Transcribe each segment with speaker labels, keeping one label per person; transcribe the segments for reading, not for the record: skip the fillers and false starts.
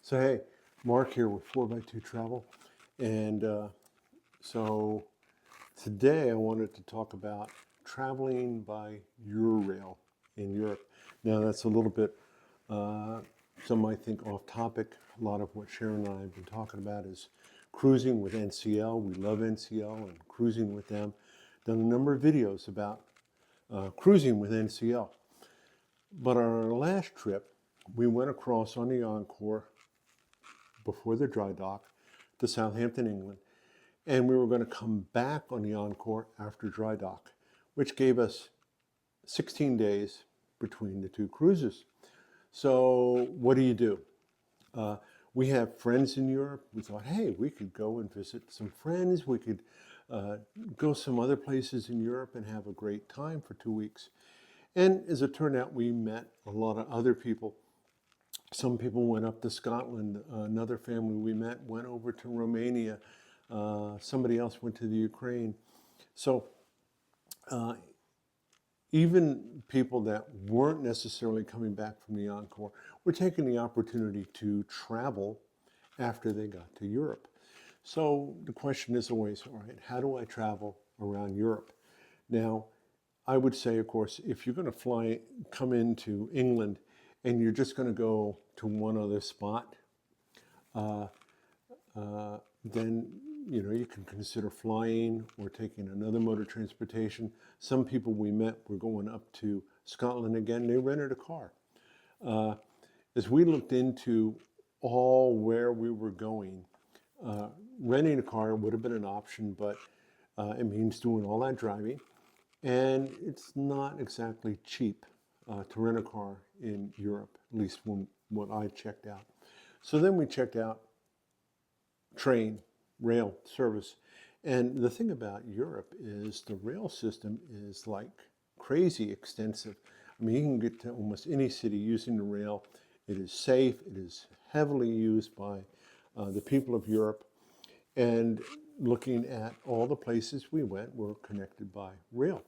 Speaker 1: So hey, Mark here with 4x2 Travel, and so today I wanted to talk about traveling by Eurail in Europe. Now that's a little bit, some might think off topic. A lot of what Sharon and I have been talking about is cruising with NCL. We love NCL and cruising with them. Done a number of videos about cruising with NCL. But on our last trip, we went across on the Encore before the dry dock to Southampton, England. And we were going to come back on the Encore after dry dock, which gave us 16 days between the two cruises. So what do you do? We have friends in Europe. We thought, hey, we could go and visit some friends. We could go some other places in Europe and have a great time for 2 weeks. And as it turned out, we met a lot of other people. Some people went up to Scotland. Another family we met went over to Romania. Somebody else went to the Ukraine. So even people that weren't necessarily coming back from the Encore were taking the opportunity to travel after they got to Europe. So the question is always, all right, how do I travel around Europe? Now, I would say, of course, if you're going to come into England and you're just going to go to one other spot, then you can consider flying or taking another mode of transportation. Some people we met were going up to Scotland again. They rented a car. As we looked into all where we were going, renting a car would have been an option, but it means doing all that driving. And it's not exactly cheap to rent a car in Europe, at least from what I checked out. So then we checked out train, rail service. And the thing about Europe is the rail system is like crazy extensive. I mean, you can get to almost any city using the rail. It is safe. It is heavily used by the people of Europe. And looking at all the places we went were connected by rail.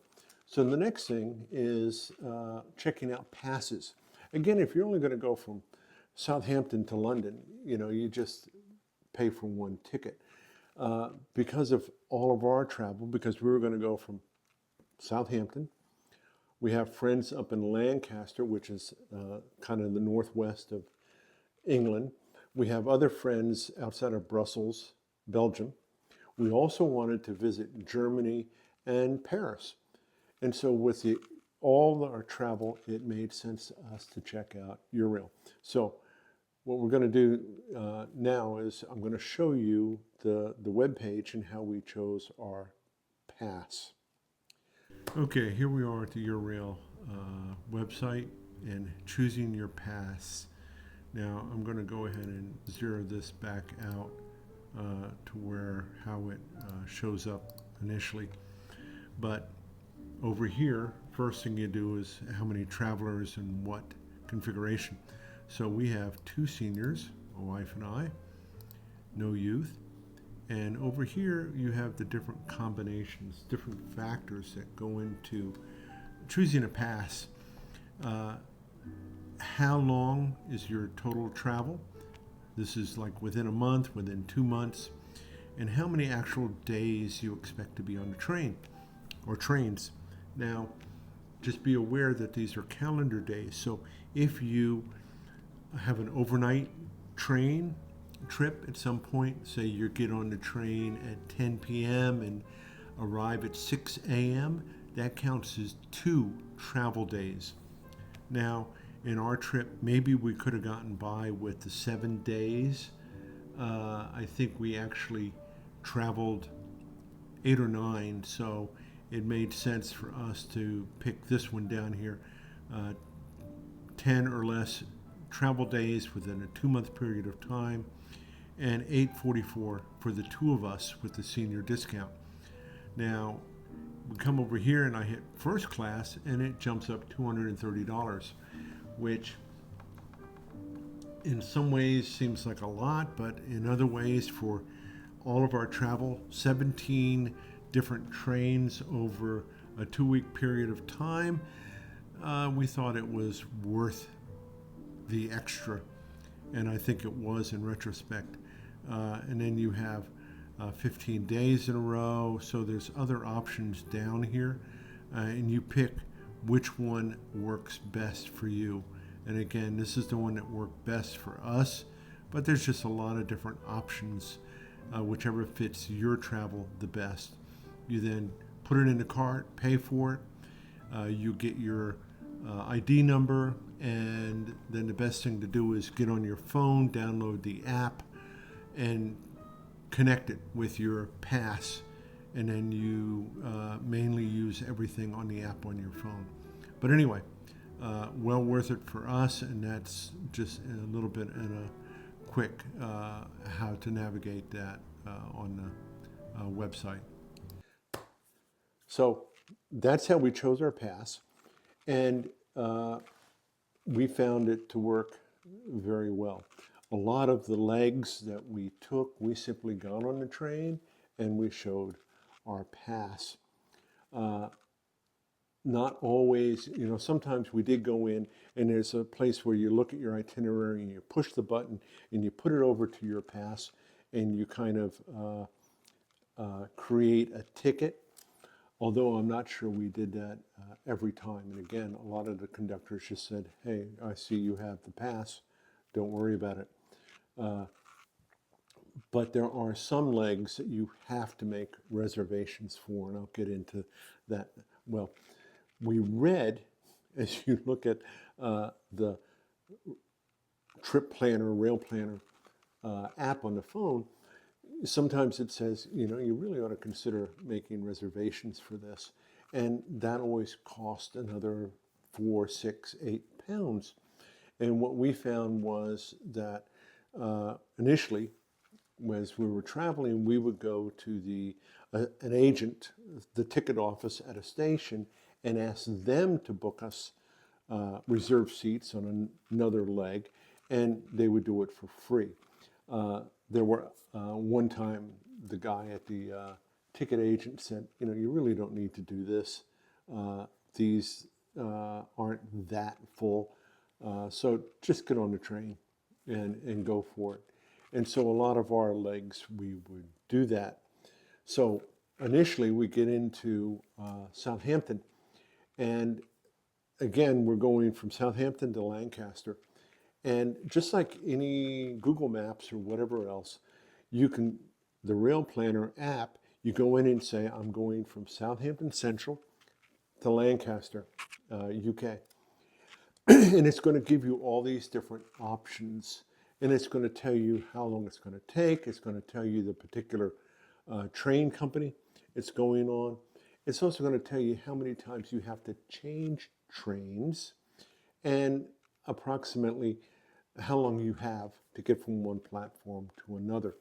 Speaker 1: So the next thing is checking out passes. Again, if you're only going to go from Southampton to London, you just pay for one ticket. Because of all of our travel, because we were going to go from Southampton, we have friends up in Lancaster, which is kind of the northwest of England. We have other friends outside of Brussels, Belgium. We also wanted to visit Germany and Paris. And so with all our travel, it made sense to us to check out Eurail. So what we're going to do now is I'm going to show you the web page and how we chose our pass. Okay, here we are at the Eurail website and choosing your pass. Now I'm going to go ahead and zero this back out to how it shows up initially. But over here, first thing you do is how many travelers and what configuration. So we have 2 seniors, a wife and I, no youth. And over here you have the different combinations, different factors that go into choosing a pass. How long is your total travel? This is like within a month, within 2 months. And how many actual days you expect to be on the train or trains. Now, just be aware that these are calendar days. So if you have an overnight train trip at some point, say you get on the train at 10 p.m. and arrive at 6 a.m., that counts as 2 travel days. Now, in our trip, maybe we could have gotten by with the 7 days. I think we actually traveled 8 or 9, so it made sense for us to pick this one down here, 10 or less travel days within a 2-month period of time, and $844 for the 2 of us with the senior discount. Now, we come over here and I hit first class and it jumps up $230, which in some ways seems like a lot, but in other ways for all of our travel, 17 different trains over a 2-week period of time, we thought it was worth the extra. and I think it was in retrospect. And then you have 15 days in a row. So there's other options down here, and you pick which one works best for you. And again, this is the one that worked best for us, but there's just a lot of different options, whichever fits your travel the best. You then put it in the cart, pay for it. You get your ID number, and then the best thing to do is get on your phone, download the app, and connect it with your pass. And then you mainly use everything on the app on your phone. But anyway, well worth it for us, and that's just a little bit in a quick how to navigate that on the website. So that's how we chose our pass, and we found it to work very well. A lot of the legs that we took, we simply got on the train and we showed our pass. Not always, sometimes we did go in and there's a place where you look at your itinerary and you push the button and you put it over to your pass and you kind of create a ticket. Although I'm not sure we did that every time. And again, a lot of the conductors just said, hey, I see you have the pass. Don't worry about it. But there are some legs that you have to make reservations for, and I'll get into that. Well, we read, as you look at the trip planner, rail planner app on the phone, sometimes it says, you really ought to consider making reservations for this. And that always cost another 4, 6, 8 pounds. And what we found was that initially, as we were traveling, we would go to an agent, the ticket office at a station, and ask them to book us reserved seats on another leg, and they would do it for free. There were one time the guy at the ticket agent said, you really don't need to do this. These aren't that full. So just get on the train and go for it. And so a lot of our legs, we would do that. So initially we get into Southampton. And again, we're going from Southampton to Lancaster. And just like any Google Maps or whatever else, the Rail Planner app, you go in and say, I'm going from Southampton Central to Lancaster, UK. And it's going to give you all these different options. And it's going to tell you how long it's going to take. It's going to tell you the particular train company it's going on. It's also going to tell you how many times you have to change trains and approximately how long you have to get from one platform to another.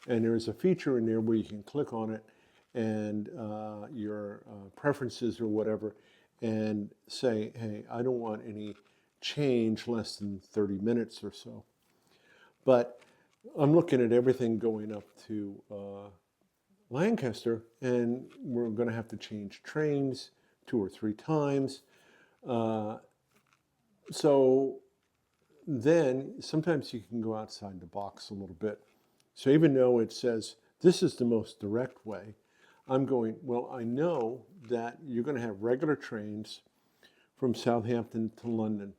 Speaker 1: And there's a feature in there where you can click on it and your preferences or whatever, and say, hey, I don't want any change less than 30 minutes or so. But I'm looking at everything going up to Lancaster, and we're going to have to change trains 2 or 3 times. So then sometimes you can go outside the box a little bit. So even though it says this is the most direct way, I'm going, well, I know that you're going to have regular trains from Southampton to London.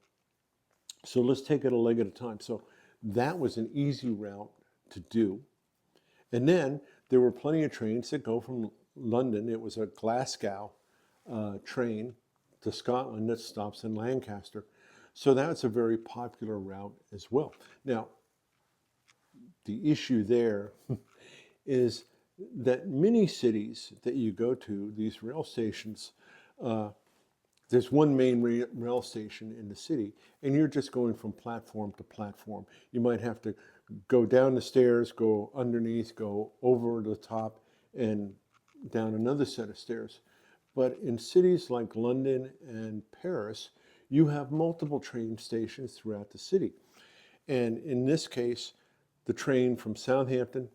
Speaker 1: So let's take it a leg at a time. So that was an easy route to do. And then there were plenty of trains that go from London. It was a Glasgow train to Scotland that stops in Lancaster. So that's a very popular route as well. Now, the issue there is that many cities that you go to, these rail stations, there's one main rail station in the city, and you're just going from platform to platform. You might have to go down the stairs, go underneath, go over the top, and down another set of stairs. But in cities like London and Paris, you have multiple train stations throughout the city. And in this case, the train from Southampton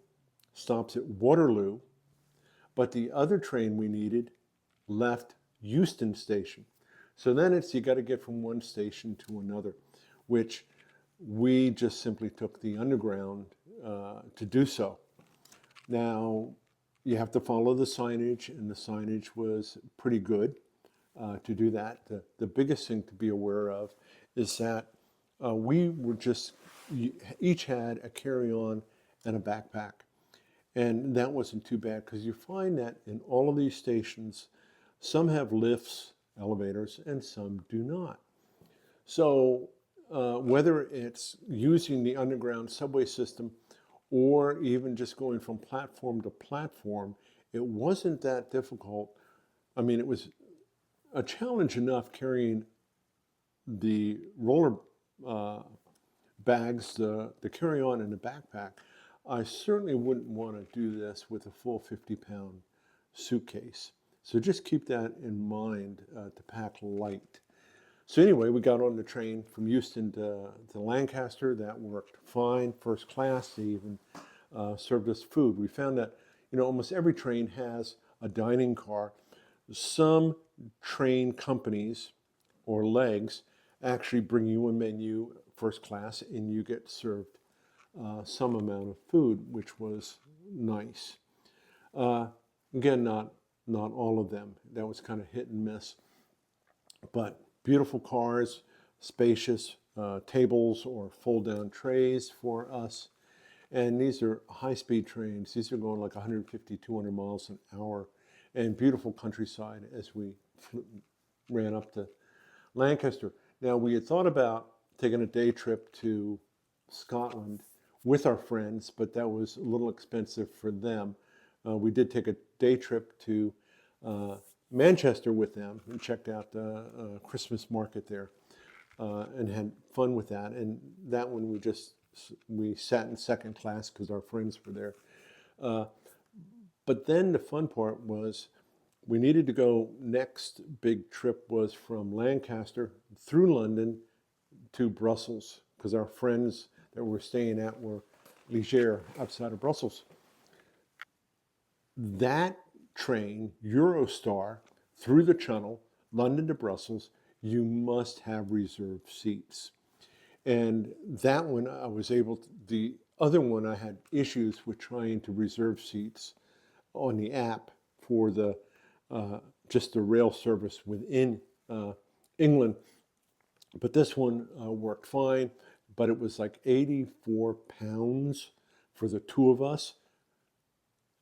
Speaker 1: stops at Waterloo, but the other train we needed left Euston Station. So then you got to get from one station to another, which we just simply took the underground to do so. Now, you have to follow the signage, and the signage was pretty good to do that. The biggest thing to be aware of is that we were just, each had a carry-on and a backpack. And that wasn't too bad, because you find that in all of these stations, some have lifts, elevators, and some do not. So whether it's using the underground subway system or even just going from platform to platform, it wasn't that difficult. I mean, it was a challenge enough carrying the roller bags, the carry-on and the backpack. I certainly wouldn't want to do this with a full 50-pound suitcase. So just keep that in mind to pack light. So anyway, we got on the train from Euston to Lancaster. That worked fine, first class. They even served us food. We found that, almost every train has a dining car. Some train companies or legs actually bring you a menu first class, and you get served some amount of food, which was nice. Again, not all of them. That was kind of hit and miss. But beautiful cars, spacious tables or fold-down trays for us. And these are high-speed trains. These are going like 150, 200 miles an hour. And beautiful countryside as we ran up to Lancaster. Now, we had thought about taking a day trip to Scotland with our friends, but that was a little expensive for them. We did take a day trip to Manchester with them and checked out the Christmas market there and had fun with that. And that one we sat in second class because our friends were there. But then the fun part was we needed to go, next big trip was from Lancaster through London to Brussels, because our friends that we're staying at were Ligier outside of Brussels. That train, Eurostar, through the Channel, London to Brussels, you must have reserved seats. And that one I was able to, the other one I had issues with trying to reserve seats on the app for the just the rail service within England. But this one worked fine, but it was like £84 for the two of us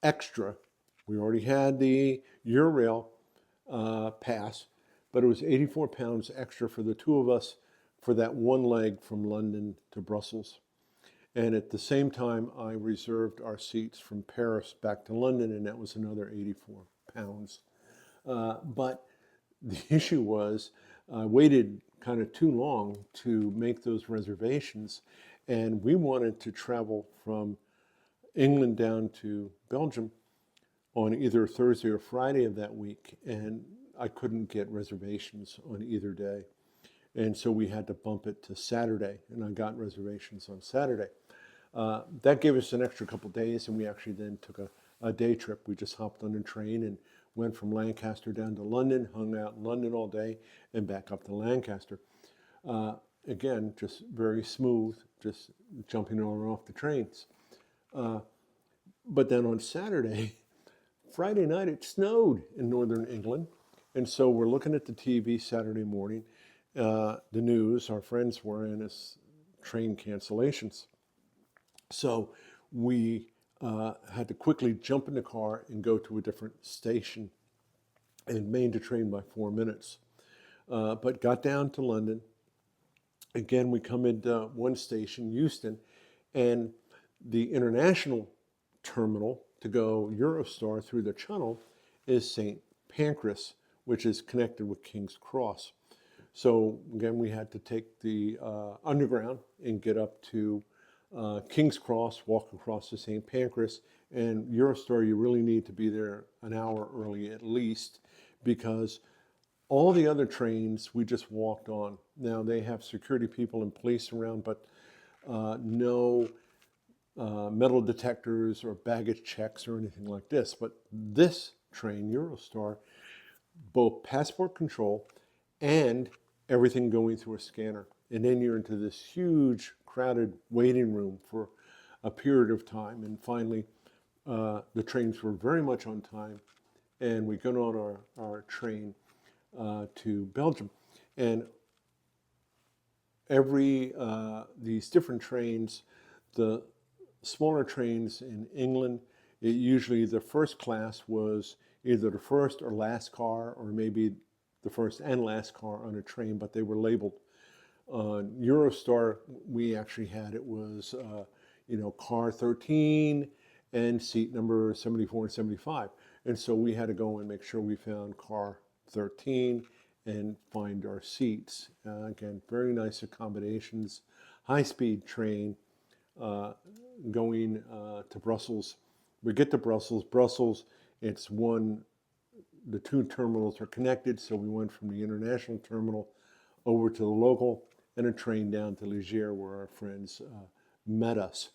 Speaker 1: extra. We already had the Eurail pass, but it was £84 extra for the two of us for that one leg from London to Brussels. And at the same time, I reserved our seats from Paris back to London, and that was another £84. But the issue was I waited kind of too long to make those reservations, and we wanted to travel from England down to Belgium on either Thursday or Friday of that week, and I couldn't get reservations on either day. And so we had to bump it to Saturday, and I got reservations on Saturday. That gave us an extra couple days, and we actually then took a day trip. We just hopped on a train and went from Lancaster down to London, hung out in London all day, and back up to Lancaster. Again, just very smooth, just jumping on and off the trains. But then on Saturday, Friday night, it snowed in northern England. And so we're looking at the TV Saturday morning, the news, our friends were in as train cancellations. So we had to quickly jump in the car and go to a different station and made the train by 4 minutes. But got down to London. Again, we come into one station, Euston, and the international terminal to go Eurostar through the Channel is St. Pancras, which is connected with King's Cross. So again, we had to take the underground and get up to King's Cross, walk across to St. Pancras, and Eurostar, you really need to be there an hour early at least, because all the other trains we just walked on. Now they have security people and police around, but no metal detectors or baggage checks or anything like this. But this train, Eurostar, both passport control and everything going through a scanner. And then you're into this huge crowded waiting room for a period of time. And finally, the trains were very much on time, and we got on our train to Belgium. And these different trains, the smaller trains in England, usually the first class was either the first or last car, or maybe the first and last car on a train, but they were labeled. On Eurostar, we actually had, it was, car 13 and seat number 74 and 75. And so we had to go and make sure we found car 13 and find our seats. Again, very nice accommodations, high-speed train going to Brussels. We get to Brussels, it's the two terminals are connected, so we went from the international terminal over to the local, and a train down to Ligier where our friends met us.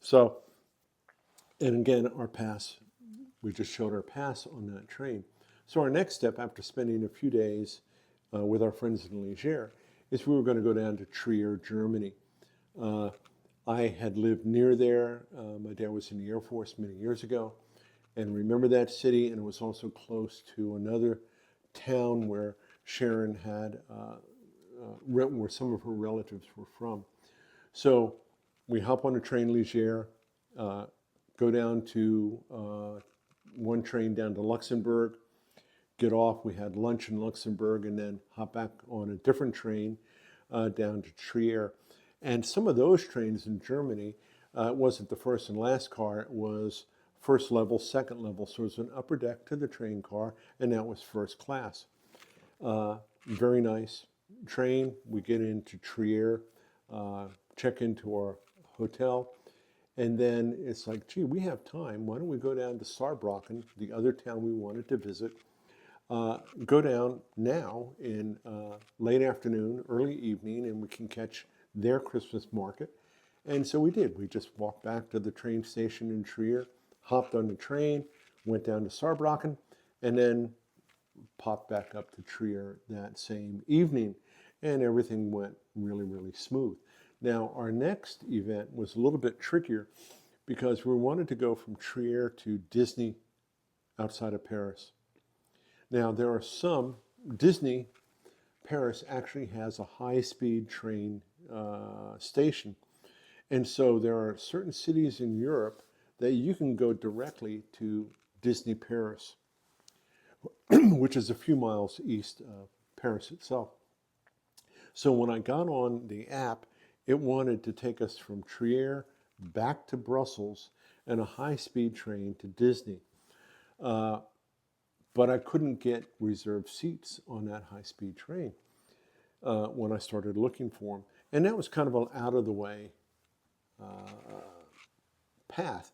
Speaker 1: So, and again, our pass, we just showed our pass on that train. So our next step, after spending a few days with our friends in Ligier, is we were going to go down to Trier, Germany. I had lived near there. My dad was in the Air Force many years ago, and remember that city, and it was also close to another town where Sharon had where some of her relatives were from. So we hop on a train, Ligier, go down to one train down to Luxembourg, get off. We had lunch in Luxembourg, and then hop back on a different train down to Trier. And some of those trains in Germany, it wasn't the first and last car, it was first level, second level. So it was an upper deck to the train car, and that was first class. Very nice train. We get into Trier, check into our hotel, and then it's like, gee, we have time. Why don't we go down to Saarbrücken, the other town we wanted to visit, go down now in late afternoon, early evening, and we can catch their Christmas market. And so we did. We just walked back to the train station in Trier, hopped on the train, went down to Saarbrücken, and then popped back up to Trier that same evening, and everything went really, really smooth. Now, our next event was a little bit trickier because we wanted to go from Trier to Disney outside of Paris. Now, there are some, Disney Paris actually has a high-speed train station. And so there are certain cities in Europe that you can go directly to Disney Paris, which is a few miles east of Paris itself. So when I got on the app, it wanted to take us from Trier back to Brussels and a high-speed train to Disney. But I couldn't get reserved seats on that high-speed train when I started looking for them. And that was kind of an out-of-the-way path.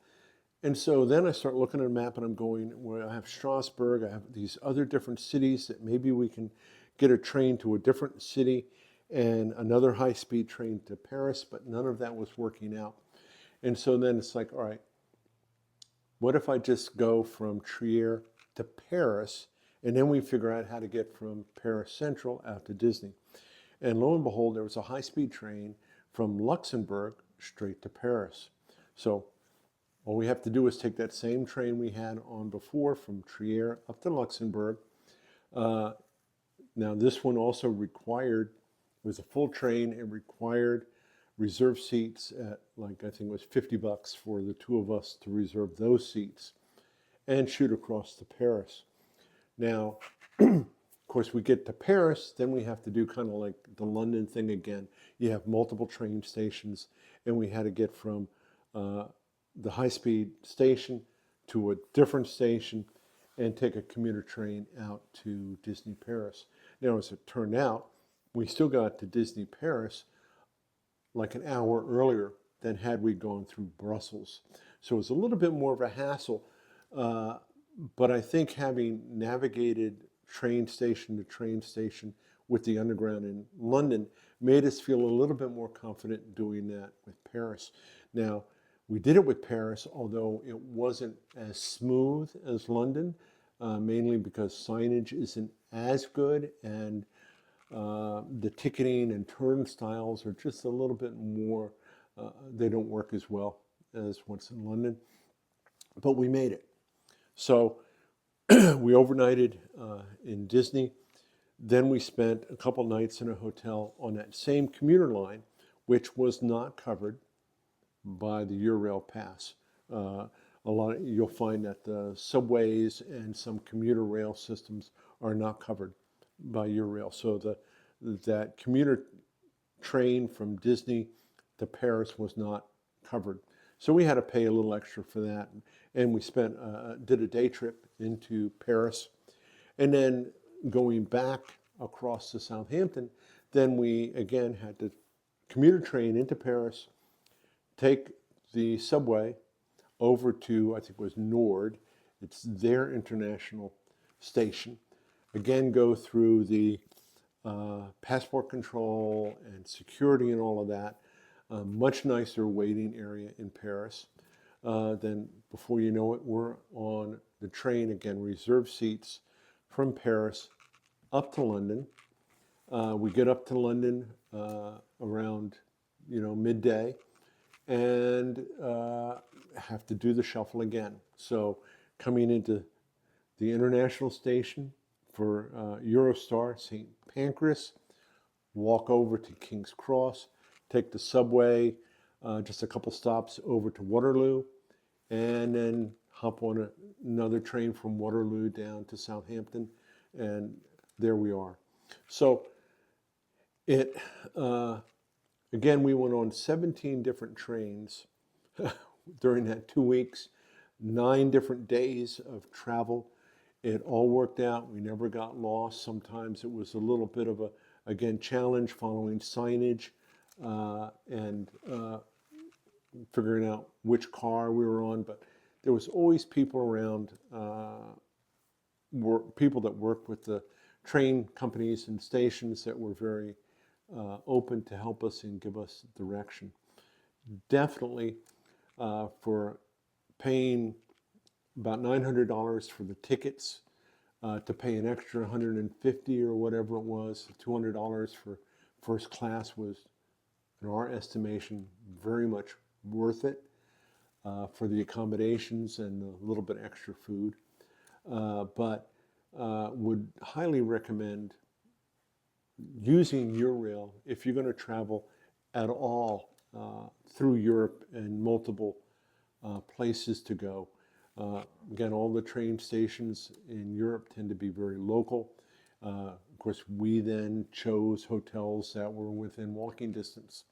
Speaker 1: And so then I start looking at a map, and I'm going, well, I have Strasbourg, I have these other different cities that maybe we can get a train to a different city and another high-speed train to Paris, but none of that was working out. And so then it's like, all right, what if I just go from Trier to Paris, and then we figure out how to get from Paris Central out to Disney. And lo and behold, there was a high-speed train from Luxembourg straight to Paris. So all we have to do is take that same train we had on before from Trier up to Luxembourg. Now this one also required, it was a full train, it required reserved seats at, like, I think it was $50 for the two of us to reserve those seats and shoot across to Paris. Now, of course, we get to Paris, then we have to do kind of like the London thing again. You have multiple train stations, and we had to get from the high-speed station to a different station and take a commuter train out to Disney Paris. Now, as it turned out, we still got to Disney Paris like an hour earlier than had we gone through Brussels. So it was a little bit more of a hassle, but I think having navigated train station to train station with the underground in London made us feel a little bit more confident doing that with Paris. Now, we did it with Paris, although it wasn't as smooth as London, mainly because signage isn't as good, and The ticketing and turnstiles are just a little bit more, they don't work as well as what's in London, but we made it. So we overnighted in Disney. Then we spent a couple nights in a hotel on that same commuter line, which was not covered by the Eurail pass. You'll find that the subways and some commuter rail systems are not covered by Eurail. So that commuter train from Disney to Paris was not covered. So we had to pay a little extra for that. And we did a day trip into Paris. And then going back across to Southampton, then we again had to commuter train into Paris, take the subway over to, I think it was Nord. It's their international station. Again, go through the passport control and security and all of that. Much nicer waiting area in Paris. Then before you know it, we're on the train again, reserved seats from Paris up to London. We get up to London around midday, and have to do the shuffle again. So coming into the international station for Eurostar, St. Pancras, walk over to King's Cross, take the subway, just a couple stops over to Waterloo, and then hop on another train from Waterloo down to Southampton, and there we are. So again, we went on 17 different trains during that 2 weeks, 9 different days of travel. It all worked out. We never got lost. Sometimes it was a little bit of again, challenge following signage and figuring out which car we were on. But there was always people around, people that worked with the train companies and stations that were very open to help us and give us direction. Definitely for paying about $900 for the tickets, to pay an extra $150 or whatever it was, $200 for first class was, in our estimation, very much worth it for the accommodations and a little bit extra food. But would highly recommend using Eurail if you're going to travel at all through Europe and multiple places to go. Again, all the train stations in Europe tend to be very local. Of course, we then chose hotels that were within walking distance,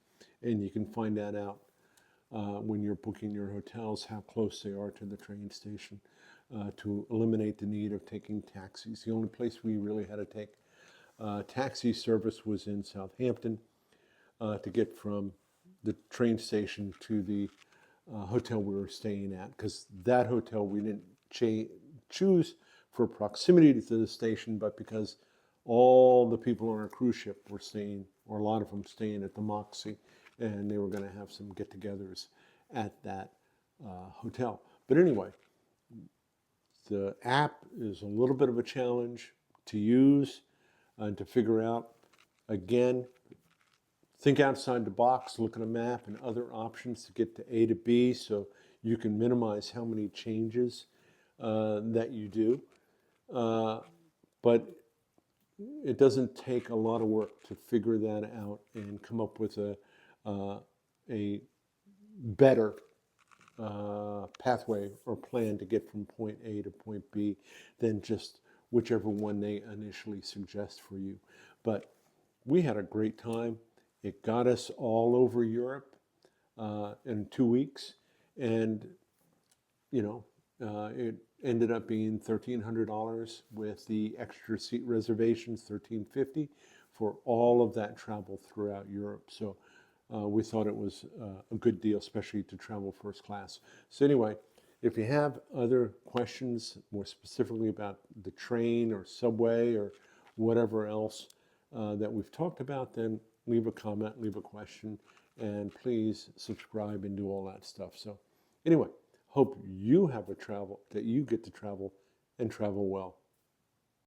Speaker 1: and you can find that out when you're booking your hotels, how close they are to the train station, to eliminate the need of taking taxis. The only place we really had to take taxi service was in Southampton to get from the train station to the hotel we were staying at, because that hotel we didn't choose for proximity to the station, but because all the people on our cruise ship were staying, or a lot of them staying at the Moxie, and they were going to have some get-togethers at that hotel. But anyway, the app is a little bit of a challenge to use and to figure out. Again, think outside the box, look at a map and other options to get to A to B, so you can minimize how many changes that you do. But it doesn't take a lot of work to figure that out and come up with a better pathway or plan to get from point A to point B than just whichever one they initially suggest for you. But we had a great time. It got us all over Europe in 2 weeks, and it ended up being $1,300 with the extra seat reservations, $1,350 for all of that travel throughout Europe. So we thought it was a good deal, especially to travel first class. So anyway, if you have other questions more specifically about the train or subway or whatever else that we've talked about, then leave a comment, leave a question, and please subscribe and do all that stuff. So anyway, hope you have that you get to travel and travel well.